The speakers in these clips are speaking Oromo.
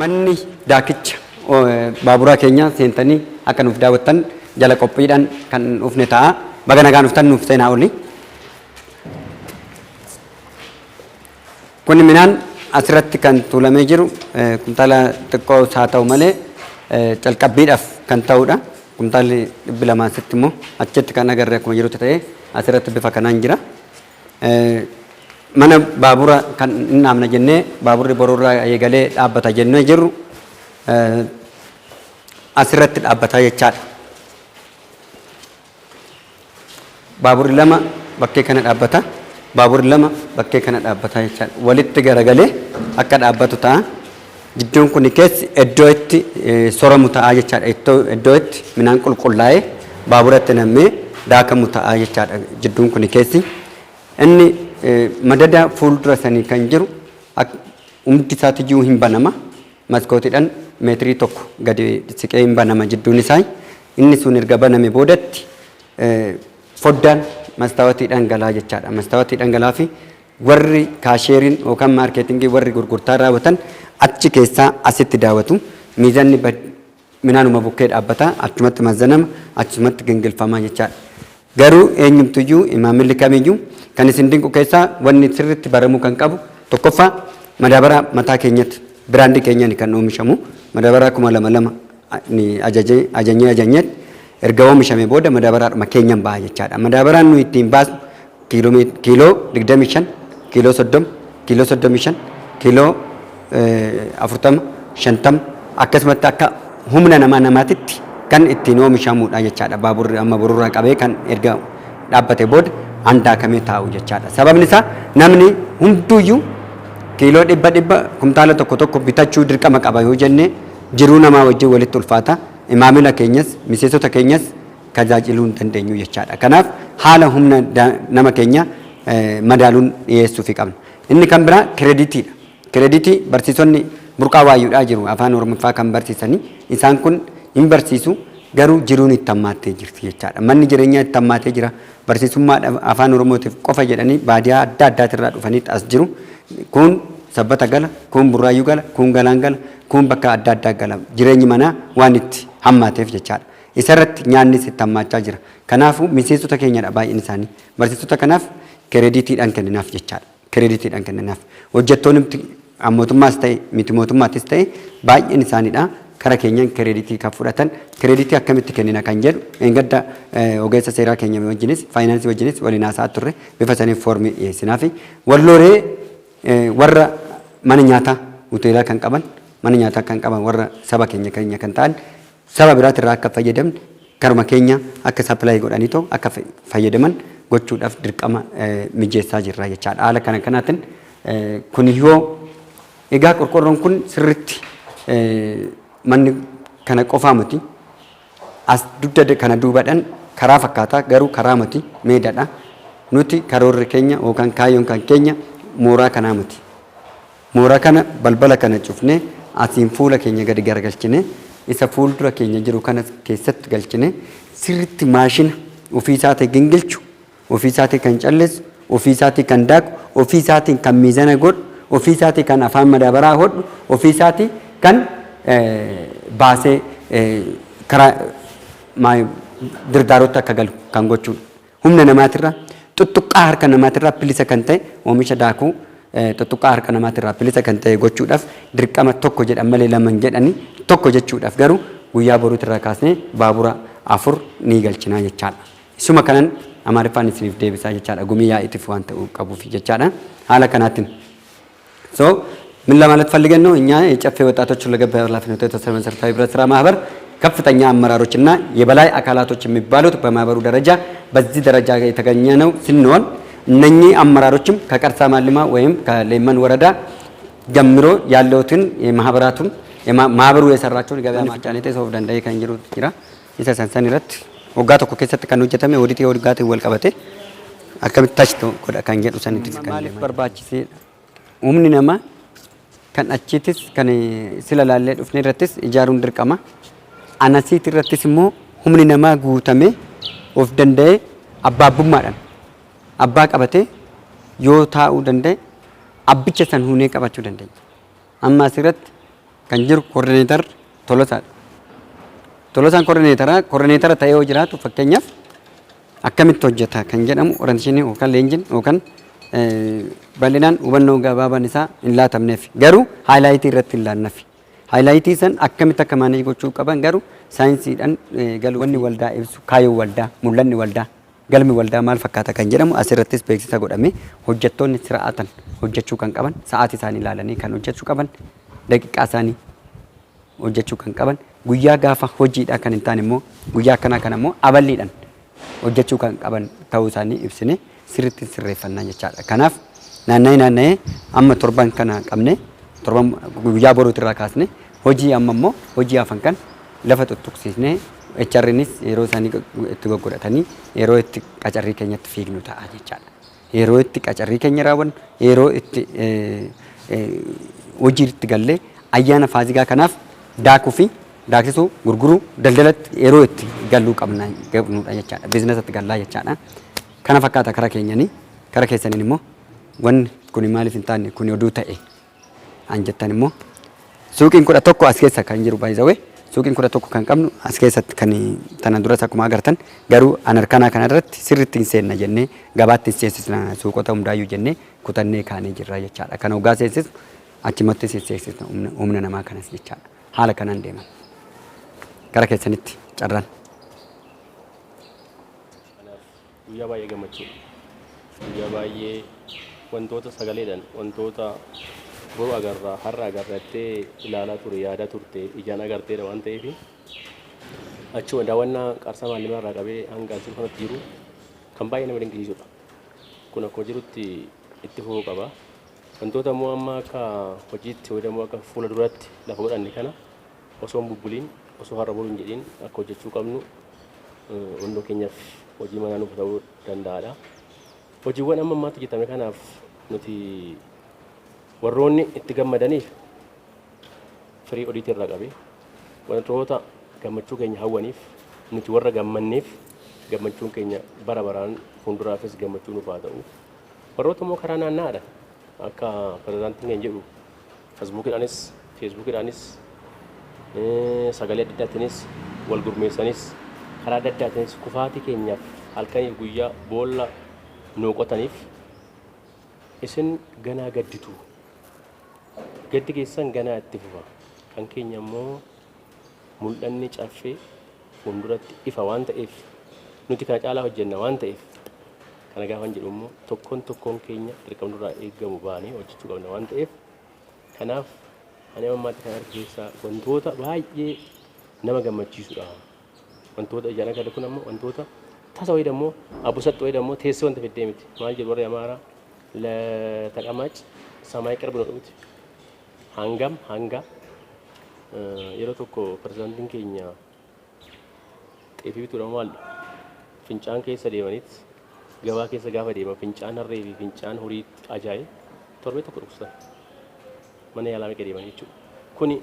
manni daakicha baaburaa keenya seentanii akka nuuf daawwattan jala qophiidhaan kan dhufne ta'a. Baga nagaan dhuftan nuuf seenaa oli. Kun midhaan asirratti kan tuulamee jiru kuntaala xiqqoo haa ta'u malee calqabbiidhaaf kan ta'udha. Kuntaalli 200 immoo achitti kan agarre akkuma jirutti ta'ee asirratti bifa kanaan jira. Mana baabura kan inni amna jennee baaburri boruurraa eegalee dhaabbata jennee jirru asirratti dhaabbata jechaadha. Baaburri lama bakkee kana dhaabbata. Baaburri lama bakkee kana dhaabbata jechaadha. Walitti garagalee akka dhaabbatu ta'a. Jidduun kun keessi iddoo itti soramu ta'a jechaadha. Iddoo itti midhaan qulqullaa'ee baaburatti nammee daakamu ta'a jechaadha. Jidduun kun keessi inni madada fuuldura sanii kan jiru humti isaati jiru hin banama. Maskootiidhaan meetirii tokko gadi siqee hin banama jidduun isaa. Inni sun erga baname boodatti foddaan mastaawatii galaa jechaadha. Mastaawatii galaa fi warri kaasheeriin yookaan maarkeetingii warri gurgurtaa raawwatan achi keessaa asitti daawwatu. Miizanni midhaanuma bukkee dhaabbata achumatti mazanama achumatti gingilfama jechaadha. Garuu eenyumtuyyuu maamilli kamiyyuu kan isin dinqu keessaa wanni sirriitti baramuu kan qabu tokkoffaa madaabaraa mataa keenyatti biraandii keenyaan kan oomishamu madaabaraa 2,200 ni ajajnee erga oomishame booda madaabaraa keenyaan ba'a jechaadha. Madaabaraan nuyi ittiin baasnu kiiloo 25, kiiloo 30, kiiloo 35, kiiloo 40, 50 akkasumatti akka humna namaatitti kan ittiin oomishamudha jechaadha. Baaburri amma boruurraa qabee kan erga dhaabbate booda handaakamee taa'u jechaadha. Sababni isaa namni hunduyyuu kiiloo 100 kumtaala tokko bitachuu dirqama qaba yoo jenne jiruu namaa wajjin walitti ulfaata. Maamila keenyas miseensota keenyas tajaajiluu hin dandeenyu jechaadha. Kanaaf haala humna nama keenya madaaluun dhiyeessuufi qabna. Inni kan biraa kireeditiidha. Kireeditii barsiisonni burqaa waayyuudhaa jiru afaan Oromoffaa kan barsiisanii isaan kun hin barsiisu garuu jiruun itti hammaattee jirti jechaadha. Manni jireenyaa itti hammaatee jira. Barsiisummaa afaan Oromootiif qofa jedhanii baadiyaa adda addaatirraa dhufanii as jiru. Kun sabbata gala, kun burraayyuu gala, kun galaan gala, kun bakka adda addaa gala. Jireenyi manaa waan itti hammaateef jechaadha. Isarratti nyaannis itti hammaachaa jira. Kanaafuu miseensota keenyadha baay'een isaanii. Barsiisota kanaaf kireeditiidhaan kenninaaf jechaadha. Kireeditiidhaan kenninaaf. Hojjettoonni mootummaas ta'e miti mootummaattis ta'e baay'een isaaniidha. Kara keenyaan kireeditii kan fudhatan kireeditii akkamitti kennina kan jedhu engadda ogeessa seeraa keenya wajjinis faayinaansii wajjinis waliin haasa'aa turre bifa saniif foormii dhiyeessinaa fi wallooree warra mana nyaataa hoteelaa kan qaban mana nyaataa kan qaban warra saba keenya kan ta'an saba biraatirraa akka fayyadamne karuma keenya akka sappilaayii godhanii ta'u akka fayyadaman gochuudhaaf dirqama mijeessaa jirra jechaadha. Haala kanaatiin kun yoo egaa qorqorroon kun sirriitti manni kana qofaa miti as dugda kana duubadhaan karaa fakkaataa garuu karaa miti meedadha. Nuti karoorri keenya yookaan kaayyoon kan keenya mooraa kanaa miti. Mooraa kana balbala kana cufnee asiin fuula keenya gadi garagalchine isa fuuldura keenya jiru kana keessatti galchine sirriitti maashina ofii isaatii gingilchu ofii isaatii kan calleessu ofii isaatii kan daaku ofii isaatii kan miizana godhu ofii isaatii kan afaan madaabaraa hodhu ofii isaatii kan baasee karaa dirdaarotti akka galu kan gochuudha. Humna namaatirraa tuttuqqaa harka namaatirraa bilisa kan ta'e oomisha daakuu tuttuqqaa harka namaatirraa bilisa kan ta'e gochuudhaaf dirqama tokko jedhan malee lama jedhanii tokko jechuudhaaf garuu guyyaa boruutirraa kaasnee baabura 4 ni galchinaa jechaadha. Isuma kanan Amaariffaan isiniif deebisaa jechaadha. Gumii yaa'iitiif waan ta'uu qabuuf jechaadha. Haala kanaatiin ምን ለማለት ፈልገን ነው እኛ የጨፌ ወጣቶች ለገበ ኃላፊነት የተወሰነ መሰረታዊ ህብረት ስራ ማህበር ከፍተኛ አመራሮችና የበላይ አካላቶች የሚባሉት በማህበሩ ደረጃ በዚህ ደረጃ የተገኘ ነው ሲሆን እነኚህ አመራሮችም ከቀርሳ ማልማ ወይም ከሌመን ወረዳ ጀምሮ ያለውትን የማህበራቱን ማህበሩ የሰራቸውን ገበያ ማጫነቴ ሶፍ ደንዳይ ከንጅሩ ይራ ይሰሰንሰንረት ወጋቶ ኮከሰት ከን ወጀተሜ ወዲት የወድጋት ወልቀበቴ አከምታች ኮዳ ካንጀዱ ሰንቲፍ ካን በርባቺ ኡምኒ ነማ kan achiitis kan sila laallee dhufne irrattis ijaaruun dirqama. Anasiit irrattis immoo humni namaa guutamee of danda'ee abbaabummaadhaan abbaa qabatee yoo taa'uu danda'e abbicha san hunee qabachuu dandeenya. Amma asirratti kan jiru koordineetar Tolosaadha. Tolosaan koordineetara ta'ee yoo jiraatu fakkeenyaaf akkamitti hojjeta kan jedhamu orienteeshinii yookaan leenjiin yookaan bal'inaan hubannoo gabaabaan isaa hin laatamneef garuu haayilaayitii irratti hin laannafi. Haayilaayitii san akkamitti akka maaneej gochuu qaban garuu saayinsiidhaan galwanni waldaa ibsu kaayyoo waldaa mul'anni waldaa galmi waldaa maal fakkaata kan jedhamu asirrattis beeksisa godhamee hojjettoonni sira'atan hojjechuu kan qaban sa'aatii isaanii ilaalanii kan hojjechuu qaban daqiiqaa isaanii hojjechuu kan qaban guyyaa gaafa hojiidhaa kan hin taane immoo guyyaa akkanaa kana immoo aballiidhaan hojjechuu kan qaban ta'uu isaanii ibsine sirriitti sirreeffannaa jechaadha. Kanaaf naanna'ee amma torban kana qabne torban guyyaa boruutirraa kaasne hojii amma immoo hojii hafan kan lafa tuttuqsiisnee HRnis yeroo isaanii itti goggodhatanii yeroo itti qacarrii keenyatti fiignu ta'a jechaadha. Yeroo itti qacarrii keenya raawwannu yeroo itti hojii itti gallee ayyaana faazigaa kanaaf daakuu fi daaksisuu gurguruu daldalatti yeroo itti galluu qabnudha jechaadha. Biizinasatti gallaa jechaadha. Kana fakkaata kara keenyanii kara keessaniin immoo wanni kun maaliif hin taane kun oduu ta'e an jettan immoo suuqiin 11 as keessa kan jiru baay'isawee suuqiin 11 kan qabnu as keessatti kan tana duras akkuma agartan garuu anarkanaa kana irratti sirriitti hin seenna jennee gabaatti hin seensisna suuqota hundaayyuu jennee kutannee kaanee jirra jechaadha. Kana hoggaa seensisnu achumatti seensisna humna namaa kanas jechaadha. Haala kanaan deeman. Gara keessanitti carraan. Guyyaa baay'ee gammachuu. Guyyaa baay'ee wantoota sagaleedhaan wantoota boru agarraa har'a agarrattee ilaalaa ture yaadaa turte ijaan agarteedha waan ta'eef achuma daawwannaa Qaarsaa Maallimaa irraa qabee hanga asii kanatti jiru kan baay'ee nama dinqisiisudha. Kun akkuma jirutti itti fufuu qaba. Wantoota immoo amma akka hojiitti fayyadamu akka fuula duratti lafa godhanne kana osoo hin bubbuliin osoo har'a boru hin jedhiin akka hojjechuu qabnu hundoo keenyaaf hojii manaa nuuf ta'uu danda'aadha. Hojiiwwan amma ammaatti hojjetame kanaaf nuti warroonni itti gammadaniif firii odiitii irraa qabee wantoota gammachuu keenya hawwaniif nuti warra gammanneef gammachuun keenya bara baraan fuulduraafis gammachuu nuuf haa ta'u. Warroota immoo karaa naannaadha akka pirezidaantiin keenya jedhu feesbuukidhaanis sagalee adda addaatiinis wal gurmeessanis karaa adda addaatiinis kufaatii keenyaaf halkaniif guyyaa boolla nuu qotaniif isin ganaa gadditu. Gaddi keessan ganaa itti fufa. Kan keenya immoo mul'anni caffee fuulduratti ifa waan ta'eef nuti kana caalaa hojjenna waan ta'eef kana gaafa jedhu immoo tokkoon keenya dirqama irraa eegamu baanee hojjechuu qabna waan ta'eef kanaaf ani ammaatti kan argu keessaa wantoota baay'ee nama gammachiisudha. Wantoota ijaan agarre kun ammoo wantoota tasa wayii dammoo abbusaxxoo wayii dammoo teessee wanta fiddee miti. Maal jedhu warri Amaaraa ለተቀማጭ ሰማይ ቅርብ ነው miti. Hanga yeroo tokko pirezidaantiin keenya xeefii bituudhaan maal fincaan keessa deemaniit gabaa keessa gaafa deeman fincaan harree fi fincaan horii ajaa'ibe torbee tokko dhukkubsatan mana yaalaa meeqa deeman jechuudha. Kuni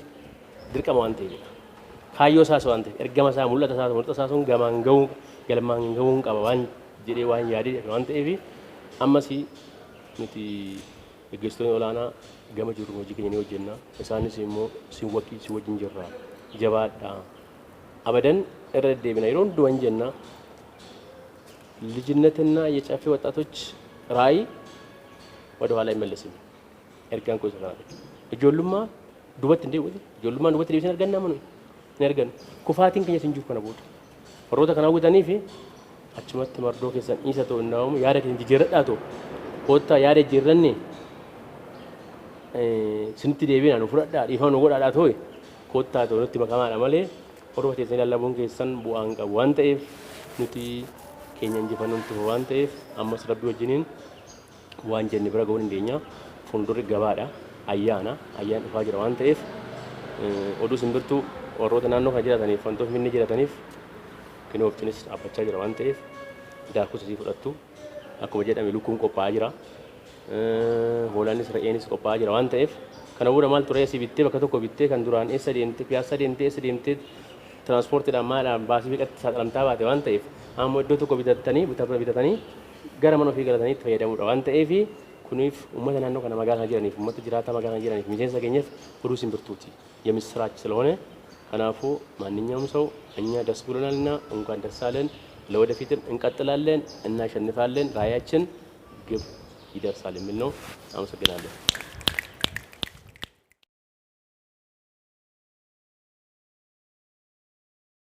dirqama waan ta'eefidha. Kaayyoo isaas waan ta'eef ergama isaa mul'ata isaa sun galmaan gahuu qaba waan jedhee waan yaadee waan ta'eef ammas nuti gaggeessitoonni olaanaa gama jiru hojii keenya ni hojjenna. Isaanis immoo si wajjin jirra jabaadha abadan irra deddeebina yeroo hundumaa jenna. ልጅነትና የጨፌ ወጣቶች ራዕይ ወደ ኋላ አይመለስም። ኤርጋን ኮ ይሰራል እጆሉማ ዱበት እንደ ወዲ ጆሉማ ዱበት ዲብሰን አርገና ምን ነርገን ኩፋቲን ከኛ ሲንጁ ከነ ቦት ወሮታ ከናውታኒ ፊ አችመት መርዶ ከሰን ኢሰቶ እናውም ያረክ እንጂ ጀረዳቶ ወጣ ያረ ጅረኔ ስንቲ ዴቢና ነው ፍራዳ ይፋኑ ጎዳዳቶ ኮታቶ ነቲ መካማላ ማለ ወሮታ ከሰን ያላቦን ከሰን ቡአን ቀዋን ጠይፍ ኑቲ keenya injifannoomtu waan ta'eef ammas rabbi wajjiniin waan jenne bira ga'uun hindeenya fuuldurri gabaadha ayyaana dhufaa jira waan ta'eef oduu simbirtuu warroota naannoo kana jiraataniif wantoota minni jiraataniif kinoo wajjinis dhaabbachaa jira waan ta'eef daakuu sasii fudhattu akkuma jedhame lukkuun qophaa'aa jira hoolaanis re'eenis qophaa'aa jira waan ta'eef kana booda maal ture asii bittee bakka tokko bittee kan duraan eessa deemtee piyaasa deemtee tiraanspoortiidhaan maadhaan baasii fiqatti saaxilamtaa baate waan ta'eef amma iddoo tokko bitatanii gara mana ofii galatanii itti fayyadamuudha waan ta'eef ኩኒፍ ኡመተ ናኖ ከነ መጋና ጅራኒፍ ኡመተ ጅራታ መጋና ጅራኒፍ ሚሴንሳ ኬኘፍ ኦዱ ሲምብርቱቲ የምስራች ስለሆነ ከናፉ ማንኛውም ሰው እኛ ደስ ብሎናልና እንኳን ደስ አለን። ለወደፊትም እንቀጥላለን፣ እናሸንፋለን፣ ራዕያችን ግብ ይደርሳል የሚል ነው። አመሰግናለሁ።